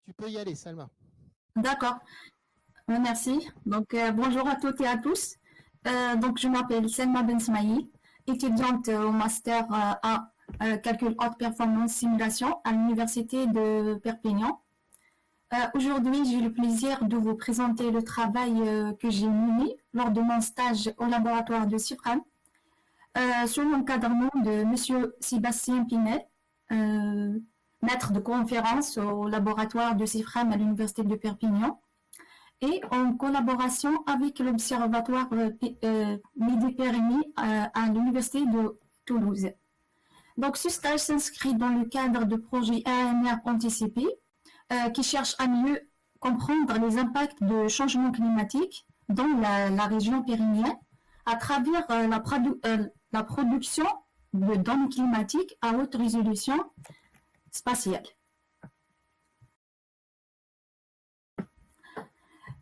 Tu peux y aller, Salma. D'accord, merci. Donc, bonjour à toutes et à tous. Donc, je m'appelle Selma Bensmaï, étudiante au master à calcul haute performance simulation à l'université de Perpignan. Aujourd'hui, j'ai le plaisir de vous présenter le travail que j'ai mené lors de mon stage au laboratoire de CIFRAM sous l'encadrement de Monsieur Sébastien Pinel, maître de conférence au laboratoire de CIFRAM à l'université de Perpignan, et en collaboration avec l'Observatoire Midi-Pyrénées à l'Université de Toulouse. Donc, ce stage s'inscrit dans le cadre de projets AMR anticipés qui cherchent à mieux comprendre les impacts de changement climatique dans la région pyrénéenne à travers la production de données climatiques à haute résolution spatiale.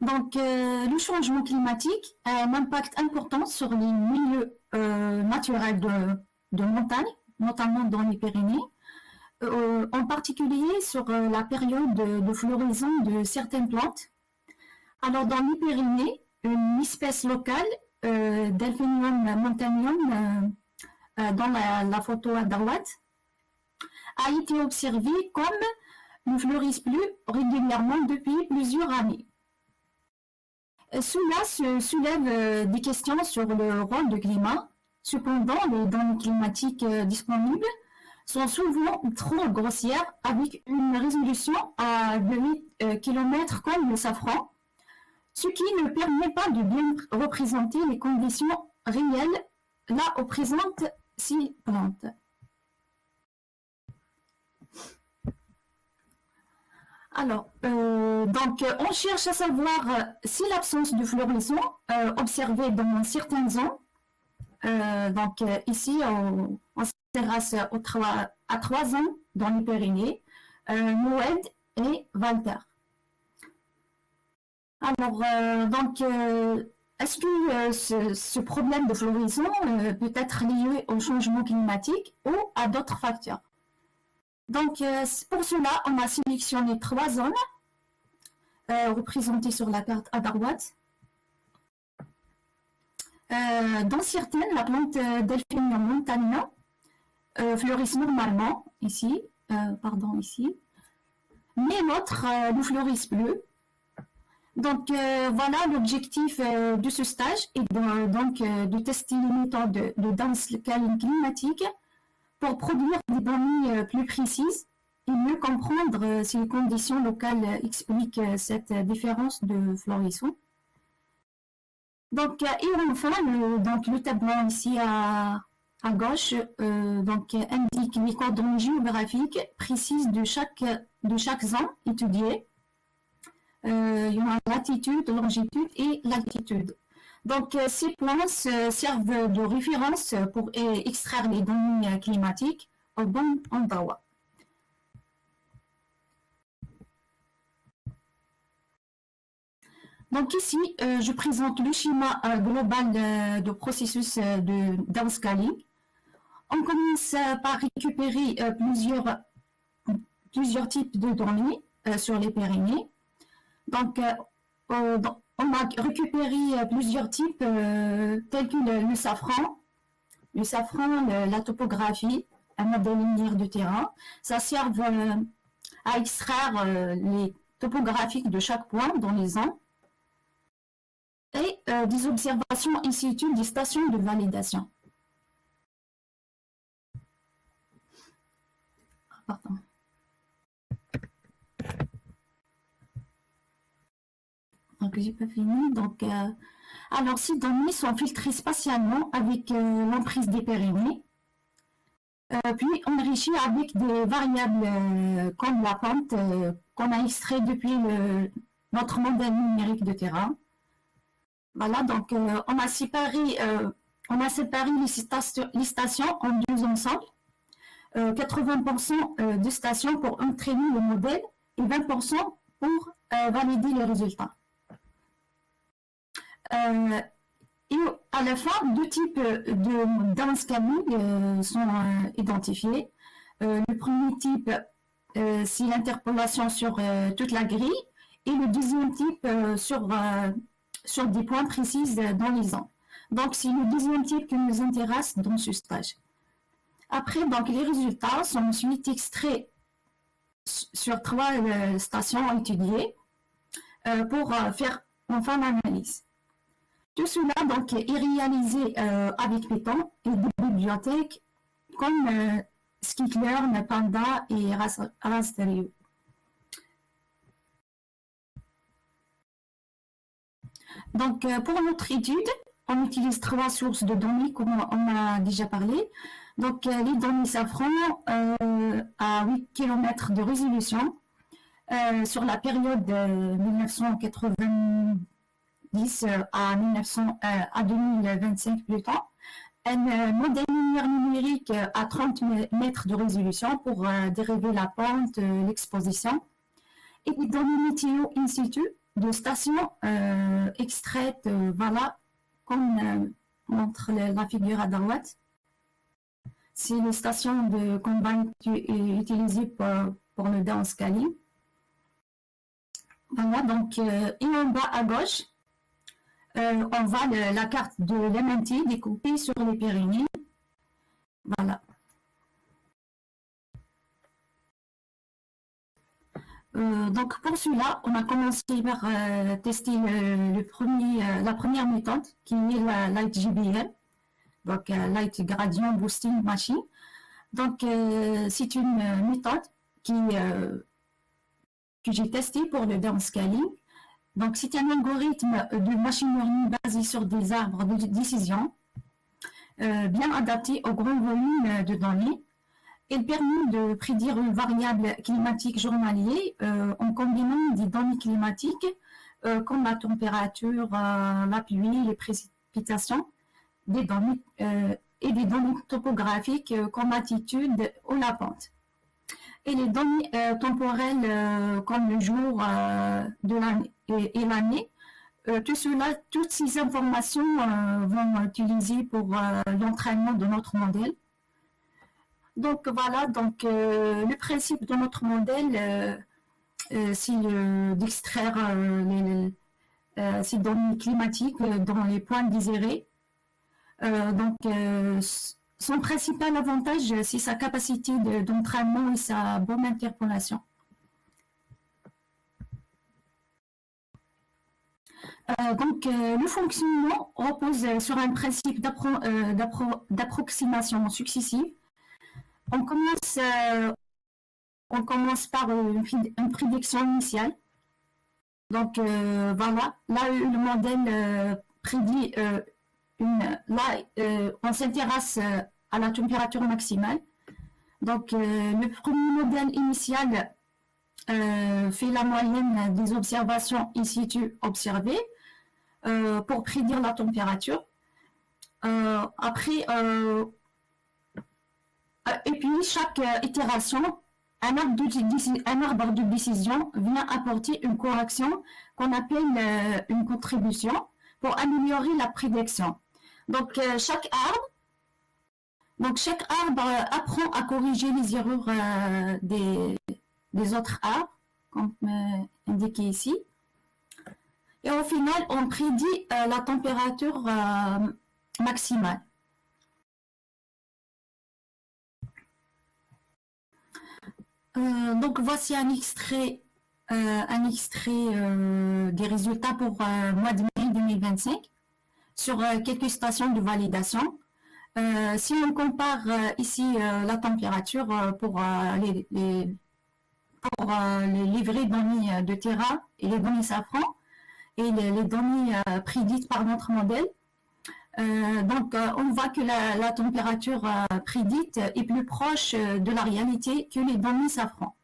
Donc, le changement climatique a un impact important sur les milieux naturels de montagne, notamment dans les Pyrénées, en particulier sur la période de floraison de certaines plantes. Alors, dans les Pyrénées, une espèce locale, Delphinium montanium, dans la photo à droite, a été observée comme ne fleurissent plus régulièrement depuis plusieurs années. Cela soulève des questions sur le rôle du climat. Cependant, les données climatiques disponibles sont souvent trop grossières avec une résolution à 8 km comme le safran, ce qui ne permet pas de bien représenter les conditions réelles là où présentent ces plantes. Alors, donc, on cherche à savoir si l'absence de floraison observée dans certaines zones, donc ici on s'intéresse à 3 zones dans les Pyrénées, Moed et Valter. Alors, donc, est-ce que ce problème de floraison peut être lié au changement climatique ou à d'autres facteurs? Donc, pour cela, on a sélectionné 3 zones représentées sur la carte à droite. Dans certaines, la plante Delphinium montanium fleurissent normalement, ici, mais l'autre ne fleurissent plus. Donc, voilà l'objectif de ce stage est de tester les méthodes de downscaling climatique pour produire des données plus précises et mieux comprendre si les conditions locales expliquent cette différence de floraison. Donc, et enfin, le tableau ici à gauche indique les coordonnées géographiques précises de chaque zone étudiée. Il y a latitude, longitude et latitude. Donc, ces points servent de référence pour extraire les données climatiques au bon endroit. Donc ici, je présente le schéma global du processus de downscaling. On commence par récupérer plusieurs types de données sur les Pyrénées. Donc, on a récupéré plusieurs types tels que le safran, la topographie, un modèle linéaire de terrain. Ça sert à extraire les topographiques de chaque point dans les zones et des observations in situ des stations de validation. Pardon. Donc, j'ai pas fini. Donc, alors, ces données sont filtrées spatialement avec l'emprise des Pyrénées, puis enrichies avec des variables comme la pente qu'on a extrait depuis notre modèle numérique de terrain. Voilà, donc on a séparé les stations en 2 ensembles. 80% de stations pour entraîner le modèle et 20% pour valider les résultats. Et à la fin, 2 types de downscaling sont identifiés. Le premier type c'est l'interpolation sur toute la grille. Et le deuxième type sur des points précis dans les angles. Donc, c'est le deuxième type qui nous intéresse dans ce stage. Après, donc, les résultats sont ensuite extraits sur 3 stations étudiées pour faire enfin l'analyse. Tout cela donc, est réalisé avec Python et des bibliothèques comme Scikit-learn, Panda et Rasterio. Donc, pour notre étude, on utilise 3 sources de données, comme on a déjà parlé. Donc, les données Safran à 8 km de résolution sur la période 1990 à 2025 plus tard. Un modèle linéaire numérique à 30 mètres de résolution pour dériver la pente, l'exposition. Et des données météo in situ de stations extraites, voilà, comme montre la figure à droite. C'est les stations qu'on va utiliser pour le downscaling. Voilà, donc, et en bas à gauche, on voit la carte de l'MNT découpée sur les Pyrénées. Voilà. Donc pour cela, on a commencé par tester la première méthode qui est la LightGBL, donc Light Gradient Boosting Machine. Donc c'est une méthode que j'ai testée pour le downscaling. Donc c'est un algorithme de machine learning basé sur des arbres de décision bien adapté au grand volume de données. Il permet de prédire une variable climatique journalier en combinant des données climatiques comme la température, la pluie, les précipitations, des données, et des données topographiques comme l'attitude ou la pente. Et les données temporelles comme le jour de l'année et l'année. Toutes ces informations vont utiliser pour l'entraînement de notre modèle. Donc voilà, donc le principe de notre modèle, c'est d'extraire ces données climatiques dans les points désirés. Donc son principal avantage, c'est sa capacité d'entraînement et sa bonne interpolation. Donc le fonctionnement repose sur un principe d'approximation successive. On commence par une prédiction initiale. Donc voilà, là le modèle prédit on s'intéresse à la température maximale. Donc le premier modèle initial fait la moyenne des observations in situ observées pour prédire la température. Après, et puis chaque itération, un arbre de décision vient apporter une correction qu'on appelle une contribution pour améliorer la prédiction. Donc chaque arbre apprend à corriger les erreurs des autres arbres, comme indiqué ici. Et au final, on prédit la température maximale. Donc voici un extrait des résultats pour mois de mai 2025 sur quelques stations de validation. Si on compare ici la température pour les vraies données de Terra et les données Safran et les données prédites par notre modèle, donc on voit que la température prédite est plus proche de la réalité que les données Safran.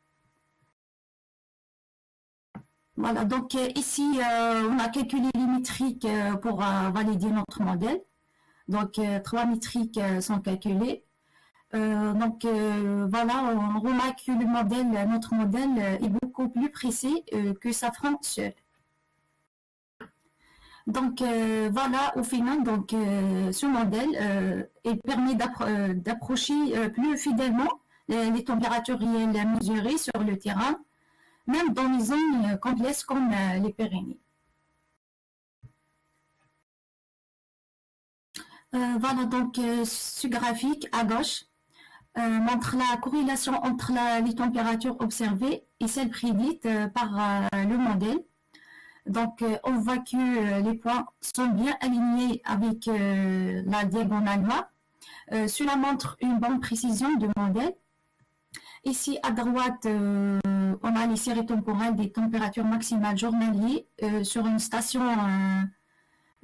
Voilà, donc ici on a calculé les métriques pour valider notre modèle. Donc 3 métriques sont calculées. Donc voilà, on remarque que notre modèle est beaucoup plus précis que Safran seul. Donc voilà, au final, donc ce modèle il permet d'approcher plus fidèlement les températures réelles mesurées sur le terrain, même dans les zones complexes comme les Pyrénées. Voilà donc ce graphique à gauche montre la corrélation entre les températures observées et celles prédites par le modèle. Donc, on voit que les points sont bien alignés avec la diagonale noire. Cela montre une bonne précision de modèle. Ici, à droite, on a les séries temporelles des températures maximales journalières sur une station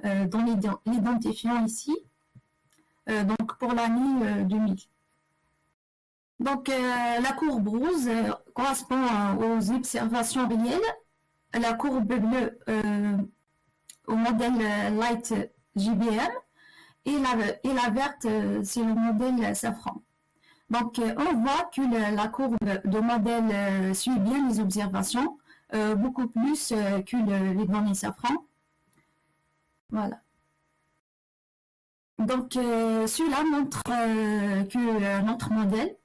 dont l'identifiant ici, donc pour l'année 2000. Donc, la courbe rose correspond aux observations réelles. La courbe bleue au modèle Light GBM et la verte, c'est le modèle Safran. Donc, on voit que la courbe de modèle suit bien les observations, beaucoup plus que les données Safran. Voilà. Donc, cela montre que notre modèle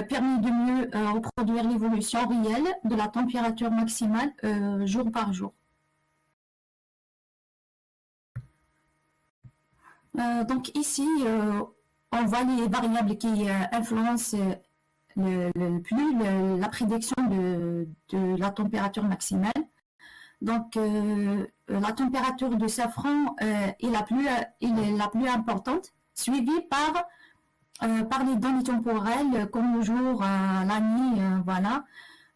permet de mieux reproduire l'évolution réelle de la température maximale jour par jour. Donc ici, on voit les variables qui influencent le plus la prédiction de la température maximale. Donc la température de Safran est la plus importante, suivie par les données temporelles comme le jour, l'année, voilà.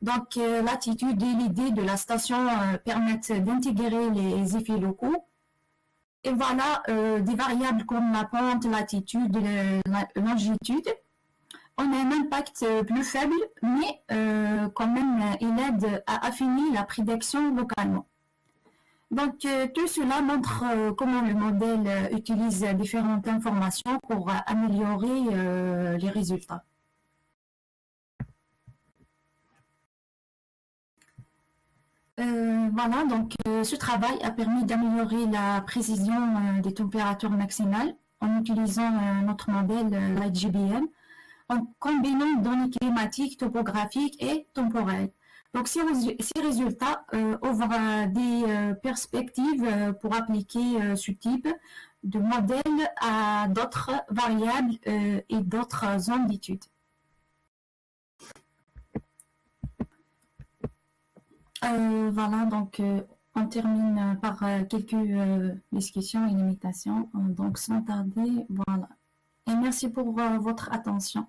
Donc l'attitude et l'idée de la station permettent d'intégrer les effets locaux. Et voilà, des variables comme la pente, l'attitude, la longitude ont un impact plus faible, mais quand même, il aide à affiner la prédiction localement. Donc, tout cela montre comment le modèle utilise différentes informations pour améliorer les résultats. Voilà, donc ce travail a permis d'améliorer la précision des températures maximales en utilisant notre modèle LightGBM, en combinant données climatiques, topographiques et temporelles. Donc ces résultats ouvrent des perspectives pour appliquer ce type de modèle à d'autres variables et d'autres zones d'études. Voilà, donc on termine par quelques discussions et limitations. Donc sans tarder, voilà. Et merci pour votre attention.